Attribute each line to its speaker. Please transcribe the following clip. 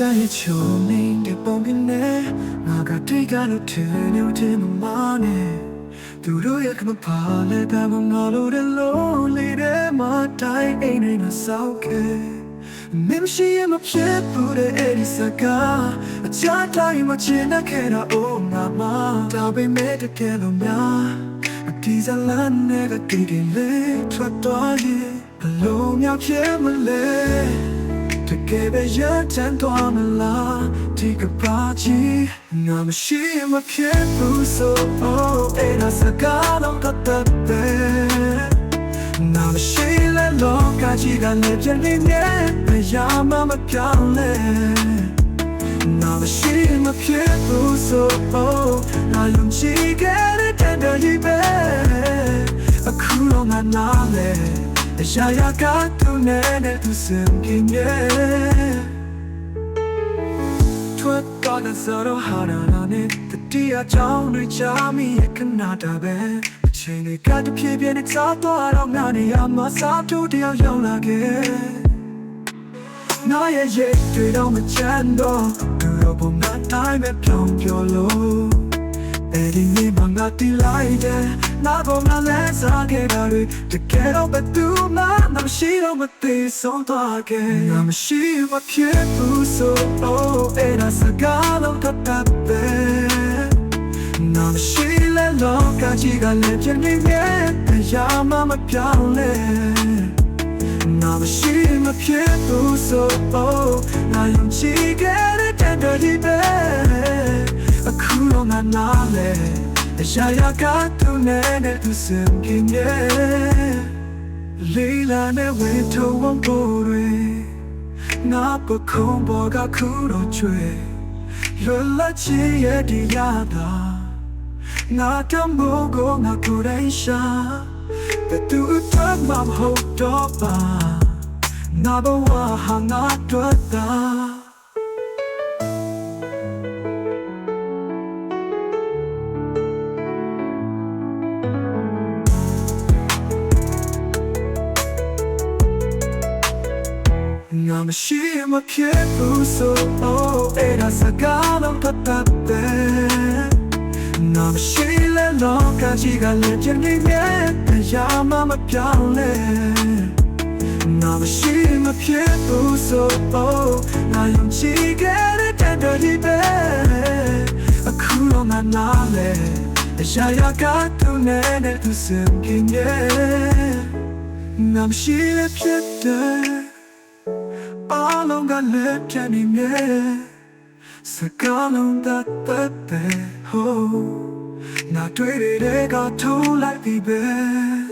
Speaker 1: ရဲ့ချုံနေတဲ့ပုံပြနေငါကတိတ်ကလို့ထင်နေတယ်မမနဲ့သူတို့ရဲ့ကမပါလဲတာမငါလို့တဲ့လုံးလေးတဲ့မတိုင်းအိမ်နဲ့ဆောက်ခဲ့မင်းရှိရင်မဖြစ်ဘူးတဲ့အဲ့ဒီစကားအချားတိုင်းမချင်တဲ့ခဲတာအိုးငါမတောင်းပေးမဲ့တကယ်လို့များဒီဇလန်နဲ့ကတည်တယ်လေထွက်သွားရင်ဘလို့များဖြစ်မလဲတကယ်ပဲရတဲ့တော့မလားဒီကပါချီငါမရှိမဖြစ်ဘူးဆိုအဲ့ဒါစကားတော့တတ်တယ်ငါမရှိလဲလောကကြီးကလည်းပြင်းနေဘယ်ရမှမပြောင်းလဲငါမရှိမဖြစ်ဘူးဆိုငါယုံကြည်ခဲ့တဲ့တည်းဒီပဲအခုတော့ငါနားလဲရာရာကသူနဲ့သူစင်ကင်းရဲ့ထွက်တော့တဲ့ဇာတော့ဟာနာနဲ့တတိယကြောင့်တွေချမိရဲ့ခဏတာပဲအချိန်တွေကတဖြည်းဖြည်းနဲ့သာတော့တော့ငါနေရာမှာစားတူတယောက်ရောက်လာခဲ့နားရဲ့ရိတ်တွေတော့မချမ်းတော့သူတို့ပုံမှန်တိုင်းပဲပြောင်းပြောလို့အဲ့ဒီနေ့မှငါတီးလိုက်တယ်နာပေါ်မှာလဲစားခဲ့တာတွေတကယ်တော့ဘယ်သူမှမရှိတော့မသိဆုံးသွားခဲ့ငါမရှိမဖြစ်ဘူးဆိုအဲ့ဒါစကားလုံးတတ်ပဲငါမရှိလဲလောကကြီးကလည်းပြင်းနေတရားမှမပြောင်းလဲငါမရှိမဖြစ်ဘူးဆိုငါယုံကြည်ခဲ့တဲ့တည်းဒီပဲအခုတော့ငါနားလဲရာရာကသူနဲ့သူစင်ကင်းရဲ့လေးလာနဲ့ဝေထုံဝံပိုးတွေငါပခုံးပေါ်ကခုတော့ချွေလွတ်လပ်ချင်ရဲ့ဒီရတာငါတမိုးကိုငါကိုယ်တိုင်ရှာဘယ်သူအတွက်မှမဟုတ်တော့ပါငါဘဝဟာငါတို့တာငါမရှိမဖြစ်ဘူးဆိုအဲ့ဒါစကားလုံးတတ်တယ်ငါမရှိလဲလောကကြီးကလည်းပြင်းနေတရားမှမပြောင်းလဲငါမရှိမဖြစ်ဘူးဆိုငါယုံကြည်ခဲ့တဲ့တည်းဒီပဲအခုတော့ငါနားလဲရာရာကသူနဲ့သူစင်ကင်းရဲ့ငါမရှိလဲဖြစ်တယ်အားလုံးကလည်းပြနေမြဲစကားလုံးတတ်တဲ့ဟိုငါတွေ့တဲ့ကထိုးလိုက်ပြီပဲ